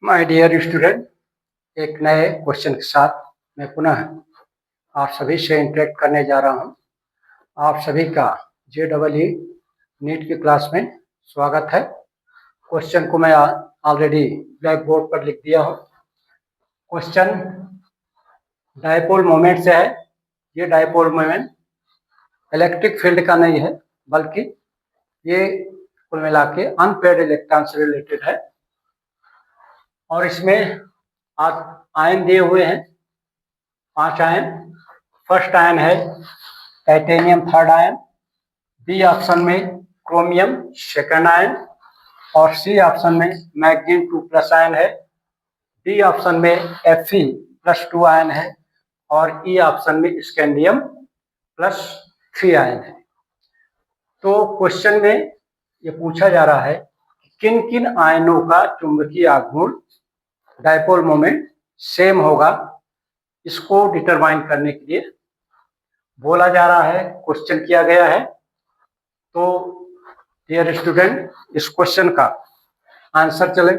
My dear student, एक नए question के साथ मैं पुनः आप सभी से इंटरेक्ट करने जा रहा हूं। आप सभी का JEE नीट की क्लास में स्वागत है। क्वेश्चन को मैं ऑलरेडी ब्लैक बोर्ड पर लिख दिया हूं। क्वेश्चन डायपोल मोमेंट से है। ये डायपोल मोमेंट इलेक्ट्रिक फील्ड का नहीं है, बल्कि ये कुल मिला के अनपेयर्ड इलेक्ट्रॉन से रिलेटेड है। और इसमें आयन दिए हुए हैं, 5 आयन। फर्स्ट आयन है titanium, third ion. B option में क्रोमियम, सेकंड आयन। और सी ऑप्शन में मैग्नीशियम 2+ आयन है। डी ऑप्शन में Fe+2 आयन है। और ई ऑप्शन में स्कैंडियम +3 आयन है। तो क्वेश्चन में ये पूछा जा रहा है किन किन आयनों का चुंबकीय आघूर्ण डायपोल मोमेंट सेम होगा। इसको डिटरमाइन करने के लिए बोला जा रहा है, क्वेश्चन किया गया है। तो डियर स्टूडेंट, इस क्वेश्चन का आंसर चले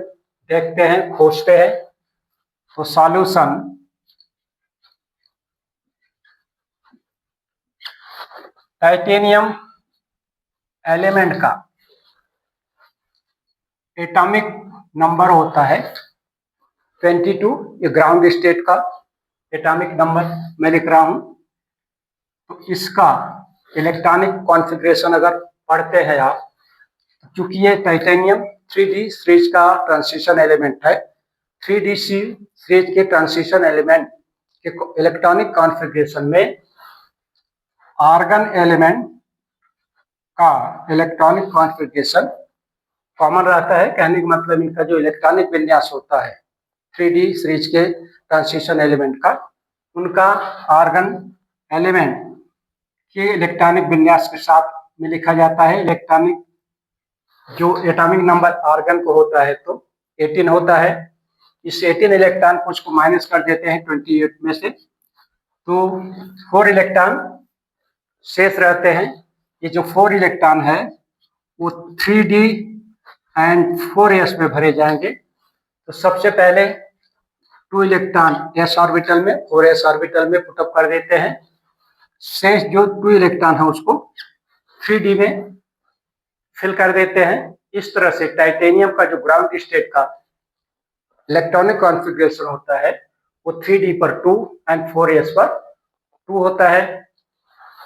देखते हैं, खोजते हैं। तो सॉल्यूशन टाइटेनियम एलिमेंट का एटॉमिक नंबर होता है 22। ये ग्राउंड स्टेट का एटॉमिक नंबर मैं लिख रहा हूं। तो इसका इलेक्ट्रॉनिक कॉन्फ़िगरेशन अगर पढ़ते हैं आप, क्योंकि ये टाइटेनियम 3D सीरीज का ट्रांजिशन एलिमेंट है। 3D सीरीज के ट्रांजिशन एलिमेंट के इलेक्ट्रॉनिक कॉन्फ़िगरेशन में आर्गन एलिमेंट का इलेक्ट्रॉनिक कॉन्फ़िगरेशन कॉमन रहता है। कहने का मतलब इनका जो इलेक्ट्रॉनिक विन्यास होता है 3D सीरीज के ट्रांजिशन एलिमेंट का, उनका आर्गन एलिमेंट के इलेक्ट्रॉनिक विन्यास के साथ में लिखा जाता है। इलेक्ट्रॉनिक जो एटॉमिक नंबर आर्गन को होता है तो 18 होता है। इस 18 इलेक्ट्रॉन को उसको माइनस कर देते हैं 28 में से, तो 4 इलेक्ट्रॉन शेष रहते हैं। ये जो 4 इलेक्ट्रॉन है वो 3D एंड 4s में भरे जाएंगे। तो सबसे पहले 2 इलेक्ट्रॉन s ऑर्बिटल में, 4s ऑर्बिटल में पुटअप कर देते हैं। शेष जो 2 इलेक्ट्रॉन है उसको 3D में फिल कर देते हैं। इस तरह से टाइटेनियम का जो ग्राउंड स्टेट का इलेक्ट्रॉनिक कॉन्फ़िगरेशन होता है वो 3D पर 2 एंड 4s पर 2 होता है।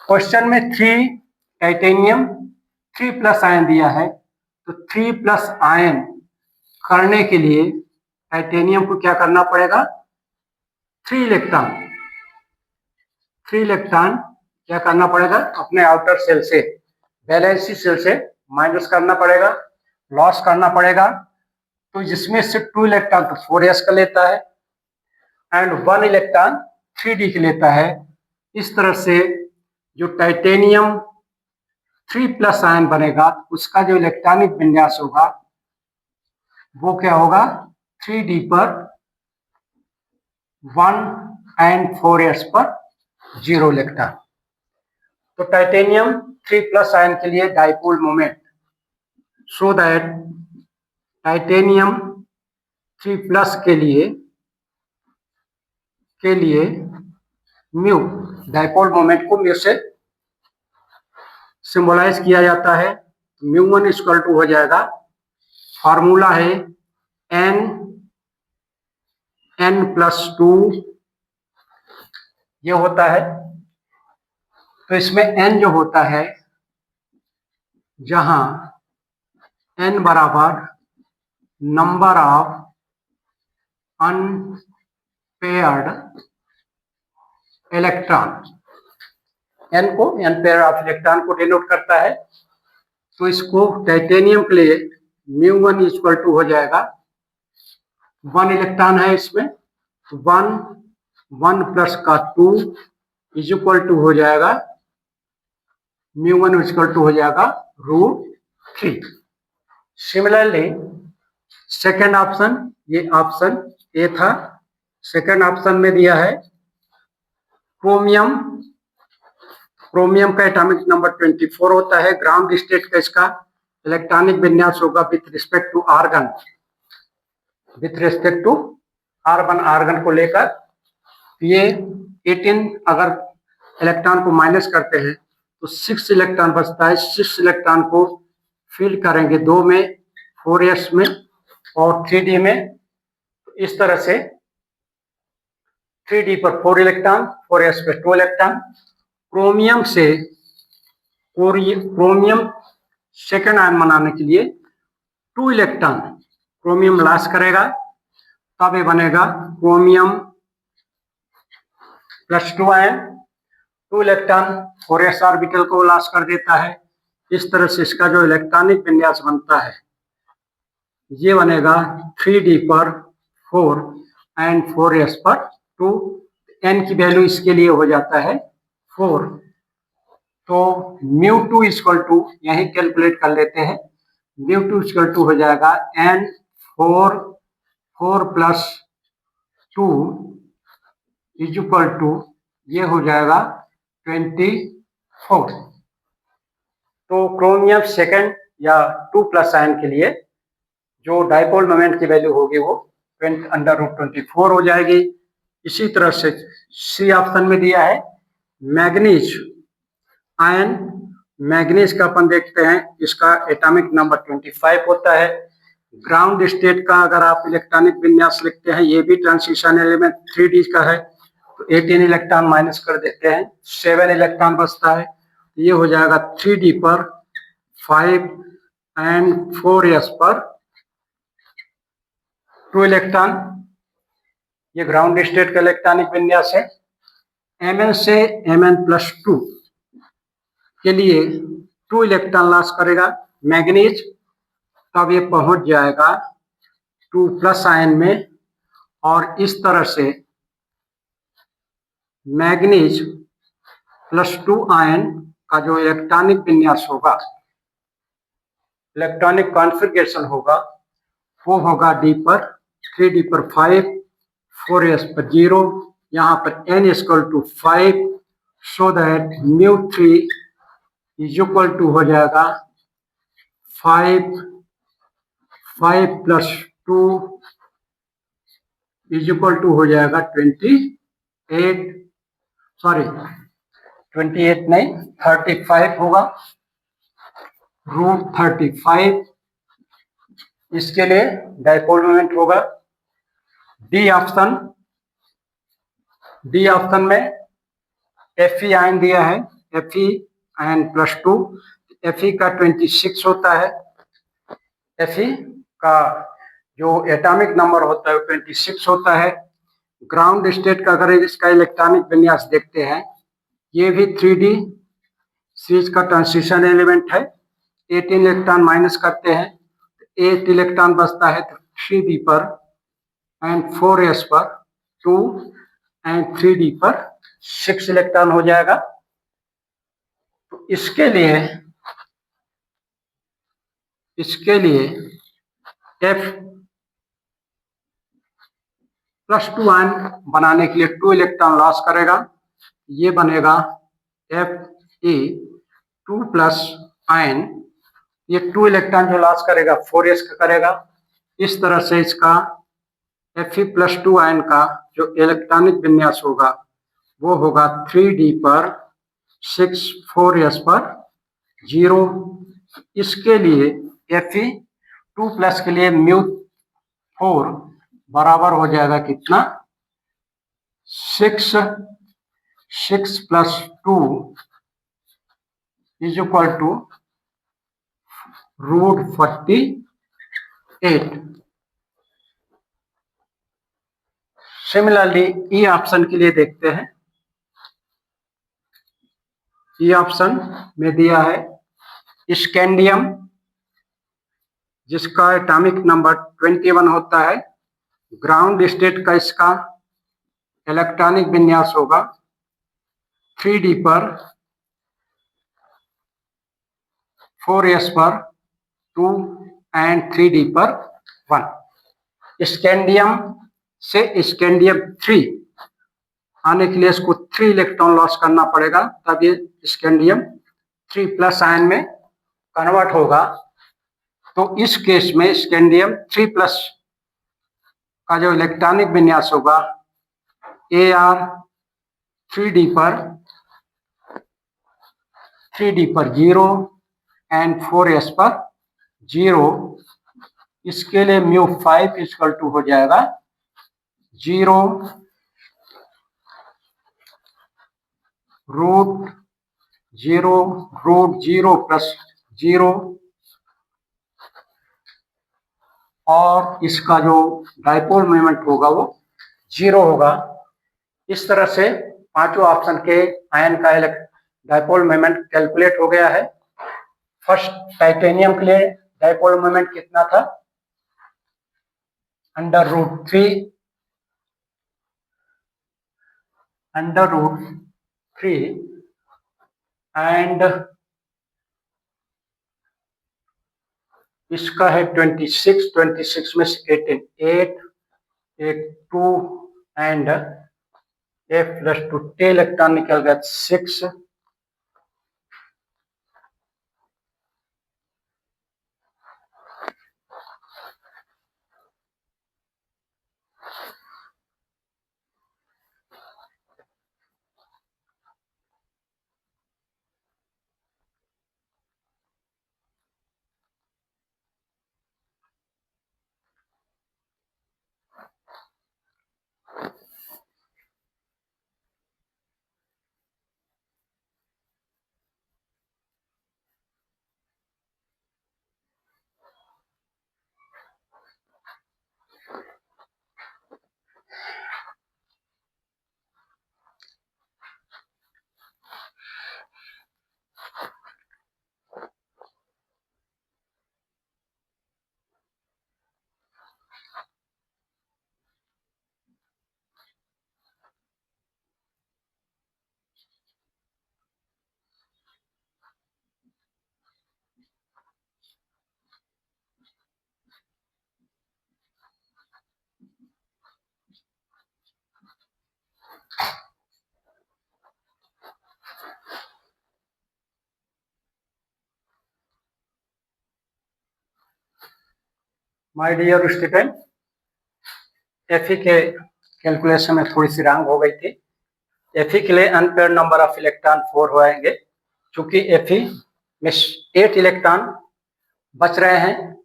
क्वेश्चन में 3 टाइटेनियम 3+ आयन दिया है, तो 3+ आयन करने के लिए टाइटेनियम को क्या करना पड़ेगा? 3 इलेक्ट्रॉन क्या करना पड़ेगा? अपने आउटर सेल से, वैलेंसी सेल से माइनस करना पड़ेगा, लॉस करना पड़ेगा। तो जिसमें से 2 इलेक्ट्रॉन तो 4s का लेता है एंड 1 इलेक्ट्रॉन 3D के लेता है। इस तरह से जो टाइटेनियम 3+ आयन बनेगा उसका जो इलेक्ट्रॉनिक विन्यास होगा वो क्या होगा? 3D पर 1 एंड 4s पर 0 इलेक्ट्रॉन। तो टाइटेनियम 3+ आयन के लिए dipole moment, so that titanium 3+ के लिए म्यू, डायपोल मोमेंट को म्यू से सिंबलाइज किया जाता है। μ1 इक्वल टू हो जाएगा, फॉर्मूला है n+2 ये होता है। तो इसमें n जो होता है, जहां n बराबर number of unpaired electron, n को अनपेयर ऑफ इलेक्ट्रॉन को डिनोट करता है। तो इसको टाइटेनियम के लिए μ1 इक्वल टू हो जाएगा, 1 इलेक्ट्रॉन है इसमें, 1 प्लस का 2 इज इक्वल टू हो जाएगा μ1 इक्वल टू हो जाएगा √3। सिमिलरली सेकेंड ऑप्शन, ये ऑप्शन ए था, सेकेंड ऑप्शन में दिया है क्रोमियम का एटॉमिक नंबर 24 होता है। ग्राउंड स्टेट का इसका इलेक्ट्रॉनिक विन्यास होगा with respect to argon with respect to R1 argon को लेकर। ये 18 अगर इलेक्ट्रॉन को माइनस करते हैं तो 6 इलेक्ट्रॉन बचता है। 6 इलेक्ट्रॉन को फिल करेंगे 2 में, 4s में और 3d में। तो इस तरह से 3d पर 4 इलेक्ट्रॉन, 4s पर 2 इलेक्ट्रॉन। क्रोमियम से क्रोमियम सेकेंड आयन बनाने के लिए 2 इलेक्ट्रॉन क्रोमियम लॉस करेगा, तब ये बनेगा chromium +2 ion. 2 electron 4s orbital को लॉस कर देता है। इस तरह से इसका जो इलेक्ट्रॉनिक विन्यास बनता है ये बनेगा 3d पर 4 एंड 4s पर 2। n की वैल्यू इसके लिए हो जाता है 4। तो μ2 इक्वल टू यही कैलकुलेट कर लेते हैं। μ2 इक्वल टू हो जाएगा n 4 + 2 इज इक्वल टू, ये हो जाएगा 24। तो क्रोमियम सेकेंड या 2+ आयन के लिए जो डाइपोल मोमेंट की वैल्यू होगी वो √24 हो जाएगी। इसी तरह से सी ऑप्शन में दिया है मैग्नीज आयन। मैग्नीज का अपन देखते हैं, इसका एटॉमिक नंबर 25 होता है। ग्राउंड स्टेट का अगर आप इलेक्ट्रॉनिक विन्यास लिखते हैं, ये भी ट्रांजिशन एलिमेंट 3d का है, तो 18 इलेक्ट्रॉन माइनस कर देते हैं, 7 इलेक्ट्रॉन बचता है। ये हो जाएगा 3d पर 5 एंड 4s पर 2 इलेक्ट्रॉन। ये ग्राउंड स्टेट का इलेक्ट्रॉनिक विन्यास है। Mn से Mn+2 के लिए 2 इलेक्ट्रॉन लॉस करेगा मैग्नीज, तब ये पहुंच जाएगा 2+ आयन में। और इस तरह से मैग्नीज +2 आयन का जो इलेक्ट्रॉनिक विन्यास होगा, इलेक्ट्रॉनिक कॉन्फ़िगरेशन होगा, वो होगा d पर 3d पर 5, 4s पर 0, यहाँ पर n = 5, so that μ3 is equal to हो जाएगा 5 + 2 इज इक्वल टू हो जाएगा 28, सॉरी 28 नहीं 35 होगा, √35। इसके लिए डाइपोल मोमेंट होगा। डी ऑप्शन में Fe आयन दिया है, Fe आयन +2, Fe का 26 होता है। Fe का जो एटॉमिक नंबर होता है वो 26 होता है। ग्राउंड स्टेट का अगर इसका इलेक्ट्रॉनिक विन्यास देखते हैं, ये भी 3d सीरीज का ट्रांजिशन एलिमेंट है। 18 इलेक्ट्रॉन माइनस करते हैं, 8 इलेक्ट्रॉन बचता है, तो 3d पर एंड 4s पर 2 एंड 3d पर 6 इलेक्ट्रॉन हो जाएगा। तो इसके लिए F+2 आयन बनाने के लिए 2 इलेक्ट्रॉन लॉस करेगा। ये बनेगा Fe2+ आयन। ये 2 इलेक्ट्रॉन जो लॉस करेगा 4s का करेगा। इस तरह से इसका Fe+2 आयन का जो इलेक्ट्रॉनिक विन्यास होगा वो होगा 3d पर 6, 4s पर 0। इसके लिए Fe2+ के लिए μ4 बराबर हो जाएगा कितना, 6 + 2 is equal to √48। Similarly E option के लिए देखते हैं। ई ऑप्शन में दिया है स्कैंडियम, जिसका एटॉमिक नंबर 21 होता है। ग्राउंड स्टेट का इसका इलेक्ट्रॉनिक विन्यास होगा 3d पर 4s पर 2 एंड 3d पर 1। स्कैंडियम से स्कैंडियम 3 आने के लिए इसको 3 इलेक्ट्रॉन लॉस करना पड़ेगा, तब ये स्कैंडियम 3+ आयन में कन्वर्ट होगा। तो इस केस में स्कैंडियम 3+ का जो इलेक्ट्रॉनिक विन्यास होगा AR 3D पर 0 एंड 4s पर 0, इसके लिए μ5 इक्वल टू हो जाएगा 0 रूट 0 प्लस 0, और इसका जो डाइपोल मोमेंट होगा वो 0 होगा। इस तरह से पांचों ऑप्शन के आयन का डाइपोल मोमेंट कैलकुलेट हो गया है। फर्स्ट टाइटेनियम के लिए डाइपोल मोमेंट कितना था, √3 एंड इसका है 26 में से 8 2 एंड F+2 10 इलेक्ट्रॉन निकल गया 6, माय डियर स्टूडेंट, Fe के कैलकुलेशन में थोड़ी सी रॉन्ग हो गई थी। Fe के लिए अनपेयर्ड नंबर ऑफ इलेक्ट्रॉन 4 होंगे, क्योंकि Fe में 8 इलेक्ट्रॉन बच रहे हैं।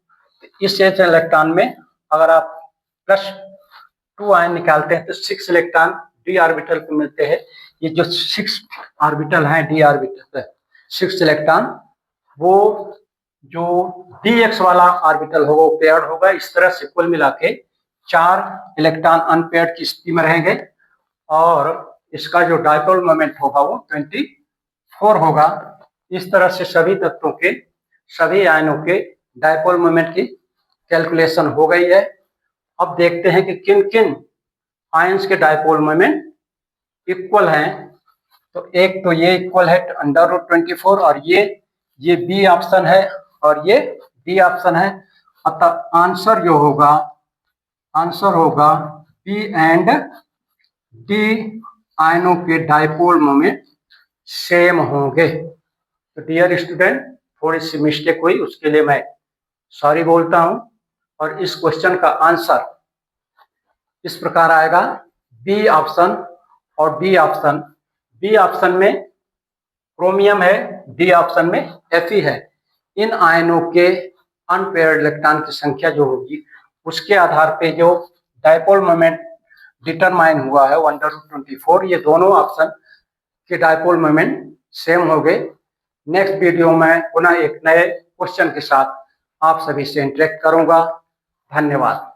इस 8 इलेक्ट्रॉन में अगर आप +2 आयन निकालते हैं तो 6 इलेक्ट्रॉन d ऑर्बिटल को मिलते हैं। ये जो 6 ऑर्बिटल हैं d ऑर्बिटल 6 इलेक्ट्रॉन, वो जो dx वाला ऑर्बिटल होगा वो पेयर्ड होगा। इस तरह से कुल मिला के 4 इलेक्ट्रॉन अनपेयर्ड की स्थिति में रहेंगे, और इसका जो डाइपोल मोमेंट होगा वो 24 होगा। इस तरह से सभी तत्वों के सभी आयनों के डाइपोल मोमेंट की कैलकुलेशन हो गई है। अब देखते हैं कि किन किन आयंस के डाइपोल मोमेंट इक्वल हैं। तो एक तो ये इक्वल है √24, और ये बी ऑप्शन है और ये डी ऑप्शन है। अतः आंसर होगा बी एंड डी आयनों के डाइपोल मोमेंट सेम होंगे। तो डियर स्टूडेंट, थोड़ी सी मिस्टेक हुई, उसके लिए मैं सॉरी बोलता हूं। और इस क्वेश्चन का आंसर इस प्रकार आएगा, बी ऑप्शन और डी ऑप्शन। बी ऑप्शन में क्रोमियम है, डी ऑप्शन में Fe है। इन आयनों के अनपेयर्ड इलेक्ट्रॉन की संख्या जो होगी उसके आधार पे जो डाइपोल मोमेंट डिटरमाइन हुआ है 1/24, ये दोनों ऑप्शन के डाइपोल मोमेंट सेम हो गए। नेक्स्ट वीडियो में पुनः एक नए क्वेश्चन के साथ आप सभी से इंटरेक्ट करूंगा। धन्यवाद।